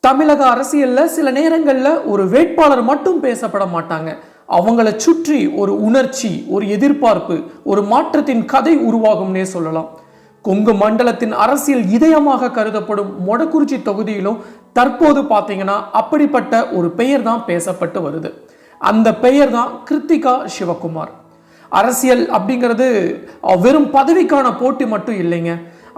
தமிழக அரசியல்ல சில நேரங்கள்ல ஒரு வேட்பாளர் மட்டும் பேசப்பட மாட்டாங்க. அவங்கள சுற்றி ஒரு உணர்ச்சி, ஒரு எதிர்பார்ப்பு, ஒரு மாற்றத்தின் கதை உருவாகும்னே சொல்லலாம். கொங்கு மண்டலத்தின் அரசியல் இதயமாக கருதப்படும் மொடக்குறிச்சி தொகுதியிலும் தற்போது பார்த்தீங்கன்னா அப்படிப்பட்ட ஒரு பெயர் தான் பேசப்பட்டு வருது. அந்த பெயர் தான் கிருத்திகா சிவகுமார். அரசியல் அப்படிங்கிறது வெறும் பதவிக்கான போட்டி மட்டும் இல்லைங்க,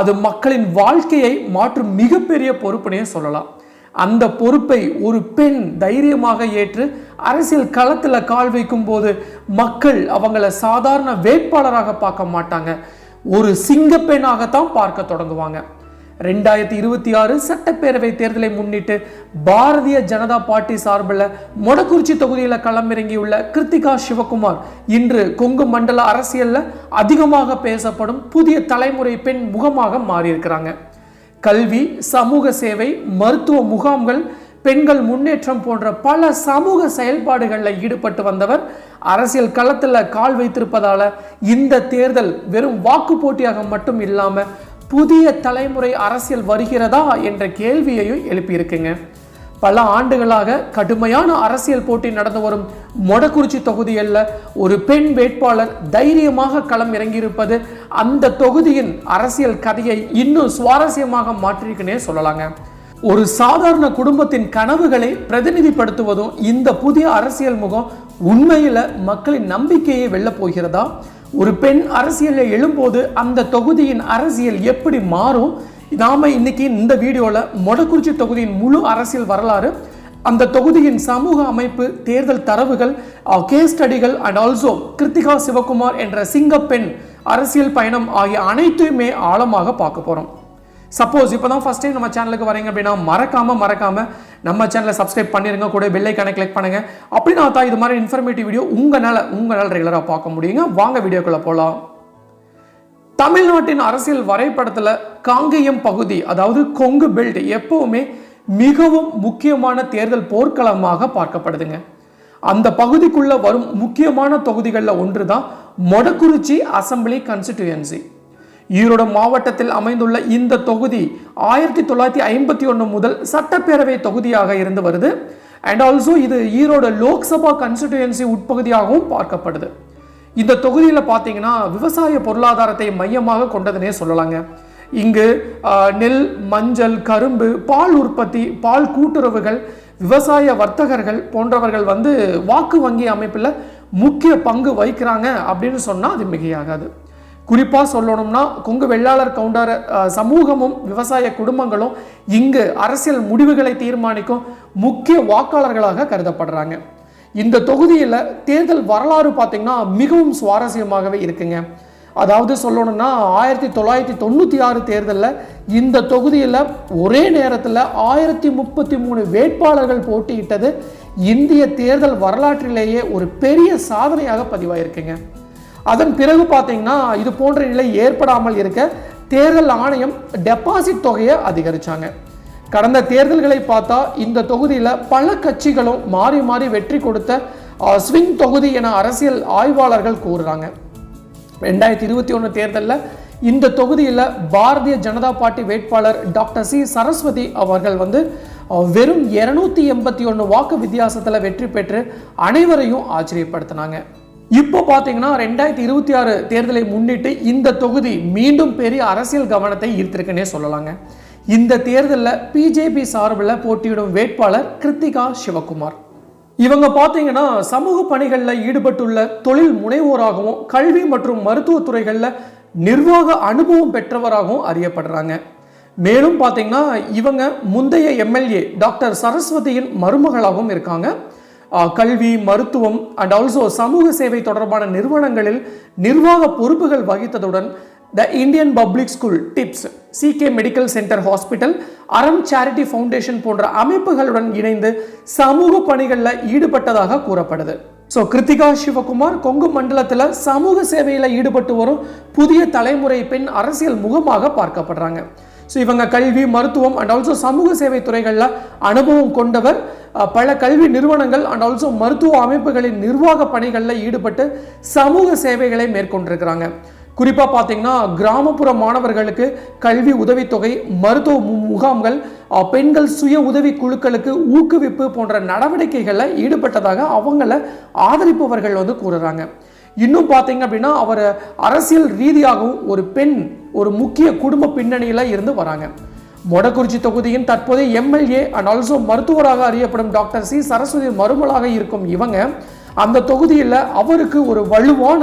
அது மக்களின் வாழ்க்கையை மாற்றும் மிகப்பெரிய பொறுப்புனே சொல்லலாம். அந்த பொறுப்பை ஒரு பெண் தைரியமாக ஏற்று அரசியல் களத்தில் கால் வைக்கும் போது மக்கள் அவங்கள சாதாரண வேட்பாளராக பார்க்க மாட்டாங்க, ஒரு சிங்கப்பெண்ணாகத்தான் பார்க்க தொடங்குவாங்க. 2026 சட்டப்பேரவை தேர்தலை முன்னிட்டு பாரதிய ஜனதா பார்ட்டி சார்பில் மொடக்குறிச்சி தொகுதியில் களமிறங்கியுள்ள கிருத்திகா சிவகுமார் இன்று கொங்கு மண்டல அரசியல்ல அதிகமாக பேசப்படும் புதிய தலைமுறை பெண் முகமாக மாறியிருக்கிறாங்க. கல்வி, சமூக சேவை, மருத்துவ முகாம்கள், பெண்கள் முன்னேற்றம் போன்ற பல சமூக செயல்பாடுகளில் ஈடுபட்டு வந்தவர் அரசியல் களத்தில் கால் வைத்திருப்பதால இந்த தேர்தல் வெறும் வாக்கு போட்டியாக மட்டும் இல்லாம புதிய தலைமுறை அரசியல் வருகிறதா என்ற கேள்வியையும் எழுப்பியிருக்குங்க. பல ஆண்டுகளாக கடுமையான அரசியல் போட்டி நடந்து வரும் மொடக்குறிச்சி தொகுதியில் ஒரு பெண் வேட்பாளர் தைரியமாக களம் இறங்கியிருப்பது அந்த தொகுதியின் அரசியல் கதையை இன்னும் சுவாரஸ்யமாக மாற்றிருக்குன்னே சொல்லலாங்க. ஒரு சாதாரண குடும்பத்தின் கனவுகளை பிரதிநிதிப்படுத்துவதும் இந்த புதிய அரசியல் முகம் உண்மையில மக்களின் நம்பிக்கையை வெல்ல போகிறதா? ஒரு பெண் அரசியலில் எழும்போது அந்த தொகுதியின் அரசியல் எப்படி மாறும்? நாம இன்னைக்கு இந்த வீடியோல மொடக்குறிச்சி தொகுதியின் முழு அரசியல் வரலாறு, அந்த தொகுதியின் சமூக அமைப்பு, தேர்தல் தரவுகள், கேஸ் ஸ்டடிகள் அண்ட் ஆல்சோ கிருத்திகா சிவகுமார் என்ற சிங்கப்பெண் அரசியல் பயணம் ஆகிய அனைத்தையுமே ஆழமாக பார்க்க போறோம். சப்போஸ் இப்போதான் ஃபர்ஸ்ட் டைம் நம்ம சேனலுக்கு வரீங்க அப்படின்னா மறக்காம நம்ம சேனலை சப்ஸ்கிரைப் பண்ணிருங்க, கூட பெல் ஐகானை கிளிக் பண்ணுங்க. அப்படின்னா தான் இது மாதிரி இன்ஃபர்மேட்டிவ் வீடியோ உங்களால் ரெகுலராக பார்க்க முடியுங்க. வாங்க வீடியோக்குள்ள போகலாம். தமிழ்நாட்டின் அரசியல் வரைபடத்தில் காங்கேயம் பகுதி, அதாவது கொங்கு பெல்ட், எப்பவுமே மிகவும் முக்கியமான தேர்தல் போர்க்களமாக பார்க்கப்படுதுங்க. அந்த பகுதிக்குள்ள வரும் முக்கியமான தொகுதிகளில் ஒன்று தான் மொடக்குறிச்சி அசம்பிளி கான்ஸ்டிடியூயன்சி. ஈரோடு மாவட்டத்தில் அமைந்துள்ள இந்த தொகுதி 1951 முதல் சட்டப்பேரவை தொகுதியாக இருந்து வருது. அண்ட் ஆல்சோ இது ஈரோடு லோக்சபா கான்ஸ்டிடியூயன்சி உட்பகுதியாகவும் பார்க்கப்படுது. இந்த தொகுதியில் பார்த்தீங்கன்னா விவசாய பொருளாதாரத்தை மையமாக கொண்டதுனே சொல்லலாங்க. இங்கு நெல், மஞ்சள், கரும்பு, பால் உற்பத்தி, பால் கூட்டுறவுகள், விவசாய வர்த்தகர்கள் போன்றவர்கள் வாக்கு வங்கி அமைப்பில் முக்கிய பங்கு வகிக்கிறாங்க அப்படின்னு சொன்னால் அது மிகையாகாது. குறிப்பாக சொல்லணும்னா கொங்கு வெள்ளாளர் கவுண்டர் சமூகமும் விவசாய குடும்பங்களும் இங்கு அரசியல் முடிவுகளை தீர்மானிக்கும் முக்கிய வாக்காளர்களாக கருதப்படுறாங்க. இந்த தொகுதியில் தேர்தல் வரலாறு பார்த்தீங்கன்னா மிகவும் சுவாரஸ்யமாகவே இருக்குங்க. அதாவது சொல்லணும்னா 1996 தேர்தலில் இந்த தொகுதியில் ஒரே நேரத்தில் 1033 வேட்பாளர்கள் போட்டியிட்டது இந்திய தேர்தல் வரலாற்றிலேயே ஒரு பெரிய சாதனையாக பதிவாயிருக்குங்க. அதன் பிறகு பார்த்தீங்கன்னா இது போன்ற நிலை ஏற்படாமல் இருக்க தேர்தல் ஆணையம் டெபாசிட் தொகையை அதிகரிச்சாங்க. கடந்த தேர்தல்களை பார்த்தா இந்த தொகுதியில் பல கட்சிகளும் மாறி மாறி வெற்றி கொடுத்த ஸ்விங் தொகுதி என அரசியல் ஆய்வாளர்கள் கூறுறாங்க. 2021 தேர்தலில் இந்த தொகுதியில் பாரதிய ஜனதா பார்ட்டி வேட்பாளர் டாக்டர் சி சரஸ்வதி அவர்கள் வெறும் 281 வாக்கு வித்தியாசத்தில் வெற்றி பெற்று அனைவரையும் ஆச்சரியப்படுத்தினாங்க. இப்போ பார்த்தீங்கன்னா 2026 தேர்தலை முன்னிட்டு இந்த தொகுதி மீண்டும் பெரிய அரசியல் கவனத்தை ஈர்த்திருக்குன்னே சொல்லலாங்க. இந்த தேர்தலில் பிஜேபி சார்பில் போட்டியிடும் வேட்பாளர் கிருத்திகா சிவகுமார். இவங்க பார்த்தீங்கன்னா சமூக பணிகளில் ஈடுபட்டுள்ள தொழில் முனைவோராகவும் கல்வி மற்றும் மருத்துவத்துறைகளில் நிர்வாக அனுபவம் பெற்றவராகவும் அறியப்படுறாங்க. மேலும் பார்த்தீங்கன்னா இவங்க முந்தைய எம்எல்ஏ டாக்டர் சரஸ்வதியின் மருமகளாகவும் இருக்காங்க. கல்வி, மருத்துவம் அண்ட் ஆல்சோ சமூக சேவை தொடர்பான நிறுவனங்களில் நிர்வாக பொறுப்புகள் வகித்ததுடன் the Indian public school TIPS, CK medical centre hospital, Aram charity foundation போன்ற அமைப்புகளுடன் இணைந்து சமூக பணிகளில் ஈடுபட்டதாக கூறப்படுது. ஸோ கிருத்திகா சிவகுமார் கொங்கு மண்டலத்தில் சமூக சேவையில் ஈடுபட்டு வரும் புதிய தலைமுறை பெண் அரசியல் முகமாக பார்க்கப்படுறாங்க. ஸோ இவங்க கல்வி, மருத்துவம் அண்ட் ஆல்சோ சமூக சேவை துறைகளில் அனுபவம் கொண்டவர். பல கல்வி நிறுவனங்கள் அண்ட் ஆல்சோ மருத்துவ அமைப்புகளின் நிர்வாக பணிகளில் ஈடுபட்டு சமூக சேவைகளை மேற்கொண்டிருக்கிறாங்க. குறிப்பாக பார்த்தீங்கன்னா கிராமப்புற மாணவர்களுக்கு கல்வி உதவித்தொகை, மருத்துவ முகாம்கள், பெண்கள் சுய உதவி குழுக்களுக்கு ஊக்குவிப்பு போன்ற நடவடிக்கைகளில் ஈடுபட்டதாக அவங்கள ஆதரிப்பவர்கள் கூறுறாங்க. இன்னும் பார்த்தீங்க அப்படின்னா அவர் அரசியல் ரீதியாகவும் ஒரு பெண் ஒரு முக்கிய குடும்ப பின்னணியில் இருந்து வராங்க. மொடக்குறிச்சி தொகுதியின் தற்போதைய எம்எல்ஏ அண்ட் ஆல்சோ மருத்துவராக அறியப்படும் டாக்டர் சி சரஸ்வதி மருமலாக இருக்கும் இவங்க அந்த தொகுதியில் அவருக்கு ஒரு வலுவான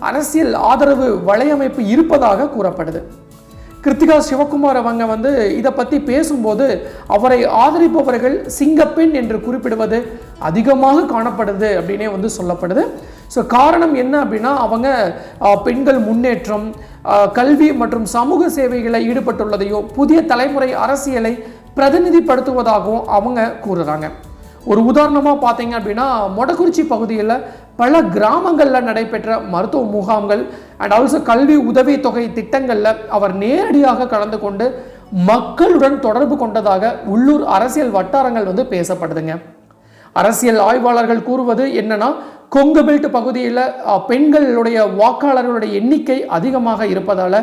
அரசியல் ஆதரவு வலையமைப்பு இருப்பதாக கூறப்படுது. கிருத்திகா சிவகுமார் அவங்க இதை பற்றி பேசும்போது அவரை ஆதரிப்பவர்கள் சிங்கப்பெண் என்று குறிப்பிடுவது அதிகமாக காணப்படுது அப்படின்னே சொல்லப்படுது. ஸோ காரணம் என்ன அப்படின்னா அவங்க பெண்கள் முன்னேற்றம், கல்வி மற்றும் சமூக சேவைகளை ஈடுபட்டுள்ளதையோ புதிய தலைமுறை அரசியலை பிரதிநிதிப்படுத்துவதாகவும் அவங்க கூறுறாங்க. ஒரு உதாரணமாக பார்த்தீங்க அப்படின்னா மொடக்குறிச்சி பகுதியில் பல கிராமங்களில் நடைபெற்ற மருத்துவ முகாம்கள் அண்ட் ஆல்சோ கல்வி உதவி தொகை திட்டங்களில் அவர் நேரடியாக கலந்து கொண்டு மக்களுடன் தொடர்பு கொண்டதாக உள்ளூர் அரசியல் வட்டாரங்கள் பேசப்படுதுங்க. அரசியல் ஆய்வாளர்கள் கூறுவது என்னன்னா, கொங்கு பெல்ட் பகுதியில் பெண்களுடைய வாக்காளர்களுடைய எண்ணிக்கை அதிகமாக இருப்பதால்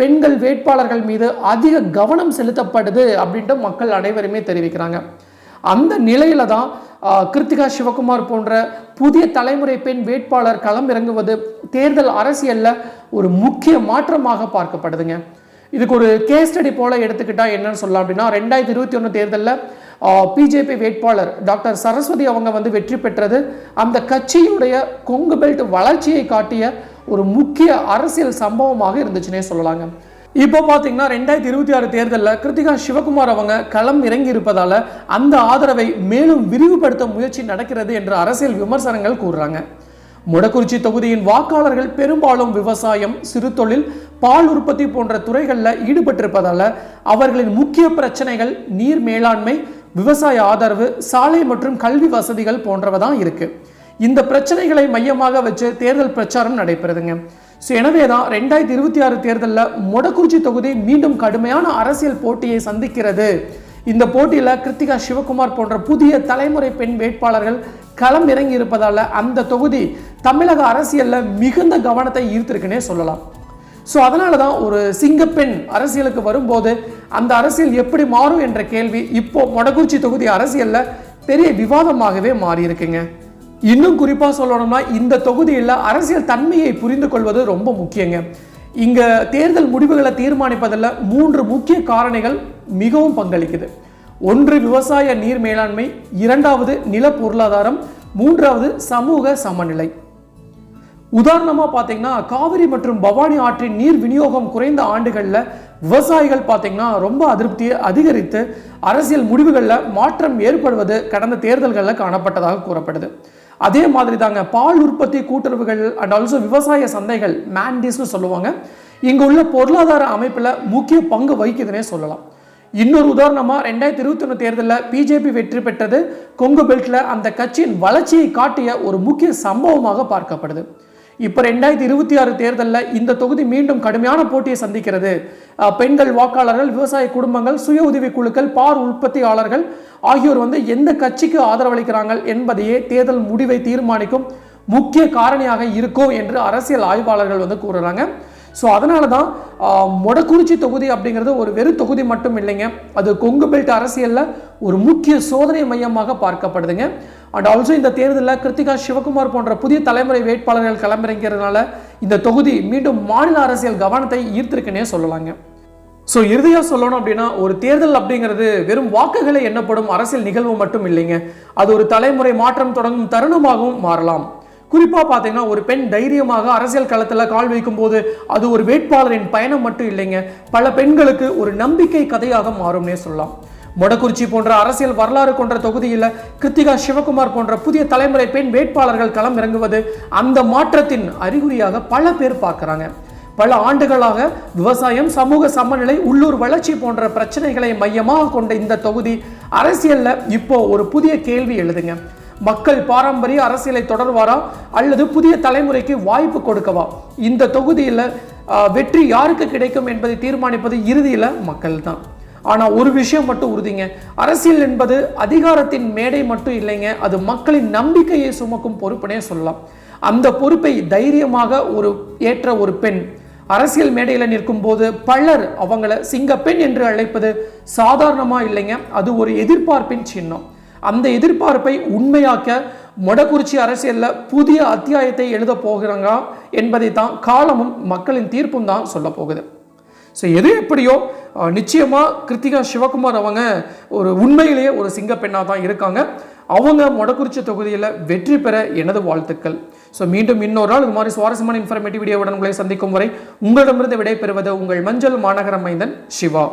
பெண்கள் வேட்பாளர்கள் மீது அதிக கவனம் செலுத்தப்படுது அப்படின்ட்டு மக்கள் அனைவருமே தெரிவிக்கிறாங்க. அந்த நிலையில தான் கிருத்திகா சிவகுமார் போன்ற புதிய தலைமுறை பெண் வேட்பாளர் களம் இறங்குவது தேர்தல் அரசியல்ல ஒரு முக்கிய மாற்றமாக பார்க்கப்படுதுங்க. இதுக்கு ஒரு கேஸ் ஸ்டடி போல எடுத்துக்கிட்டா என்னன்னு சொல்லலாம் அப்படின்னா, 2021 தேர்தலில் பிஜேபி வேட்பாளர் டாக்டர் சரஸ்வதி அவங்க வெற்றி பெற்றது அந்த கட்சியுடைய கொங்கு பெல்ட் வளர்ச்சியை காட்டிய ஒரு முக்கிய அரசியல் சம்பவமாக இருந்துச்சுன்னே சொல்லலாங்க. இப்போ பார்த்தீங்கன்னா 2026 தேர்தலில் கிருத்திகா சிவகுமார் அவங்க களம் இறங்கி இருப்பதால அந்த ஆதரவை மேலும் விரிவுபடுத்த முயற்சி நடக்கிறது என்று அரசியல் விமர்சனங்கள் கூறுறாங்க. மொடக்குறிச்சி தொகுதியின் வாக்காளர்கள் பெரும்பாலும் விவசாயம், சிறு தொழில், பால் உற்பத்தி போன்ற துறைகளில் ஈடுபட்டிருப்பதால அவர்களின் முக்கிய பிரச்சனைகள் நீர் மேலாண்மை, விவசாய ஆதரவு, சாலை மற்றும் கல்வி வசதிகள் போன்றவை தான் இருக்கு. இந்த பிரச்சனைகளை மையமாக வச்சு தேர்தல் பிரச்சாரம் நடைபெறுதுங்க. ஸோ எனவே தான் 2026 தேர்தலில் மொடக்குறிச்சி தொகுதி மீண்டும் கடுமையான அரசியல் போட்டியை சந்திக்கிறது. இந்த போட்டியில் கிருத்திகா சிவகுமார் போன்ற புதிய தலைமுறை பெண் வேட்பாளர்கள் களம் இறங்கி இருப்பதால் அந்த தொகுதி தமிழக அரசியலில் மிகுந்த கவனத்தை ஈர்த்திருக்குன்னே சொல்லலாம். ஸோ அதனால தான் ஒரு சிங்கப்பெண் அரசியலுக்கு வரும்போது அந்த அரசியல் எப்படி மாறும் என்ற கேள்வி இப்போ மொடக்குறிச்சி தொகுதி அரசியலில் பெரிய விவாதமாகவே மாறி இருக்குங்க. இன்னும் குறிப்பாக சொல்லணும்னா இந்த தொகுதியில் அரசியல் தன்மையை புரிந்து கொள்வது ரொம்ப முக்கியங்க. இங்க தேர்தல் முடிவுகளை தீர்மானிப்பதில் 3 முக்கிய காரணிகள் மிகவும் பங்களிக்குது. ஒன்று விவசாய நீர் மேலாண்மை, இரண்டாவது நில பொருளாதாரம், மூன்றாவது சமூக சமநிலை. உதாரணமாக பார்த்தீங்கன்னா காவிரி மற்றும் பவானி ஆற்றின் நீர் விநியோகம் குறைந்த ஆண்டுகளில் விவசாயிகள் பார்த்தீங்கன்னா ரொம்ப அதிருப்தியை அதிகரித்து அரசியல் முடிவுகளில் மாற்றம் ஏற்படுவது கடந்த தேர்தல்களில் காணப்பட்டதாக கூறப்படுது. அதே மாதிரி தாங்க பால் உற்பத்தி கூட்டுறவுகள் அண்ட் ஆல்சோ விவசாய சந்தைகள் மேண்டிஸ்னு சொல்லுவாங்க. இங்கு உள்ள பொருளாதார அமைப்பில் முக்கிய பங்கு வகிக்குதுன்னே சொல்லலாம். இன்னொரு உதாரணமாக 2021 தேர்தலில் பிஜேபி வெற்றி பெற்றது கொங்கு பெல்ட்ல அந்த கட்சியின் வளர்ச்சியை காட்டிய ஒரு முக்கிய சம்பவமாக பார்க்கப்படுது. இப்போ 2026 தேர்தலில் இந்த தொகுதி மீண்டும் கடுமையான போட்டியை சந்திக்கிறது. பெண்கள் வாக்காளர்கள், விவசாய குடும்பங்கள், சுய உதவி குழுக்கள், பால் உற்பத்தியாளர்கள் ஆகியோர் எந்த கட்சிக்கு ஆதரவளிக்கிறாங்க என்பதையே தேர்தல் முடிவை தீர்மானிக்கும் முக்கிய காரணியாக இருக்கும் என்று அரசியல் ஆய்வாளர்கள் கூறுறாங்க. ஸோ அதனால தான் மொடக்குறிச்சி தொகுதி அப்படிங்கிறது ஒரு வெறும் தொகுதி மட்டும் இல்லைங்க, அது கொங்கு பெல்ட் அரசியலில் ஒரு முக்கிய சோதனை மையமாக பார்க்கப்படுதுங்க. அண்ட் ஆல்சோ இந்த தேர்தலில் கிருத்திகா சிவகுமார் போன்ற புதிய தலைமுறை வேட்பாளர்கள் களமிறங்கிறதுனால இந்த தொகுதி மீண்டும் மாநில அரசியல் கவனத்தை ஈர்த்திருக்குன்னே சொல்லலாங்க. ஸோ இறுதியாக சொல்லணும் அப்படின்னா ஒரு தேர்தல் அப்படிங்கிறது வெறும் வாக்குகளை எண்ணப்படும் அரசியல் நிகழ்வு மட்டும் இல்லைங்க, அது ஒரு தலைமுறை மாற்றம் தொடங்கும் தருணமாகவும் மாறலாம். குறிப்பாக பார்த்தீங்கன்னா ஒரு பெண் தைரியமாக அரசியல் களத்தில் கால் வைக்கும் போது அது ஒரு வேட்பாளரின் பயணம் மட்டும் இல்லைங்க, பல பெண்களுக்கு ஒரு நம்பிக்கை கதையாக மாறும்னே சொல்லலாம். மொடக்குறிச்சி போன்ற அரசியல் வரலாறு கொண்ட தொகுதியில் கிருத்திகா சிவகுமார் போன்ற புதிய தலைமுறை பெண் வேட்பாளர்கள் களம் இறங்குவது அந்த மாற்றத்தின் அறிகுறியாக பல பேர் பார்க்குறாங்க. பல ஆண்டுகளாக விவசாயம், சமூக சமநிலை, உள்ளூர் வளர்ச்சி போன்ற பிரச்சனைகளை மையமாக கொண்ட இந்த தொகுதி அரசியலில் இப்போ ஒரு புதிய கேள்வி எழுதுங்க. மக்கள் பாரம்பரிய அரசியலை தொடர்வாரா அல்லது புதிய தலைமுறைக்கு வாய்ப்பு கொடுக்கவா? இந்த தொகுதியில் வெற்றி யாருக்கு கிடைக்கும் என்பதை தீர்மானிப்பது இறுதியில் மக்கள் தான். ஆனால் ஒரு விஷயம் மட்டும் உறுதிங்க, அரசியல் என்பது அதிகாரத்தின் மேடை மட்டும் இல்லைங்க, அது மக்களின் நம்பிக்கையை சுமக்கும் பொறுப்புனே சொல்லலாம். அந்த பொறுப்பை தைரியமாக ஏற்ற ஒரு பெண், அரசியல் மேடையில் நிற்கும் போது பலர் அவங்கள சிங்கப்பெண் என்று அழைப்பது சாதாரணமா இல்லைங்க. அது ஒரு எதிர்பார்ப்பின் சின்னம். அந்த எதிர்பார்ப்பை உண்மையாக்க மொடக்குறிச்சி அரசியல்ல புதிய அத்தியாயத்தை எழுத போகிறாங்க என்பதை தான் காலமும் மக்களின் தீர்ப்பும் தான் சொல்ல போகுது. ஸோ எது எப்படியோ நிச்சயமா கிருத்திகா சிவகுமார் அவங்க ஒரு உண்மையிலேயே ஒரு சிங்கப்பெண்ணாக தான் இருக்காங்க. அவங்க மொடக்குறிச்சி தொகுதியில் வெற்றி பெற எனது வாழ்த்துக்கள். ஸோ மீண்டும் இன்னொரு நாள் இது மாதிரி சுவாரஸ்யமான இன்ஃபர்மேட்டிவ் வீடியோவுடன் உங்களை சந்திக்கும் வரை உங்களிடமிருந்து விடைபெறுவது உங்கள் மஞ்சள் மாநகர மைந்தன் சிவா.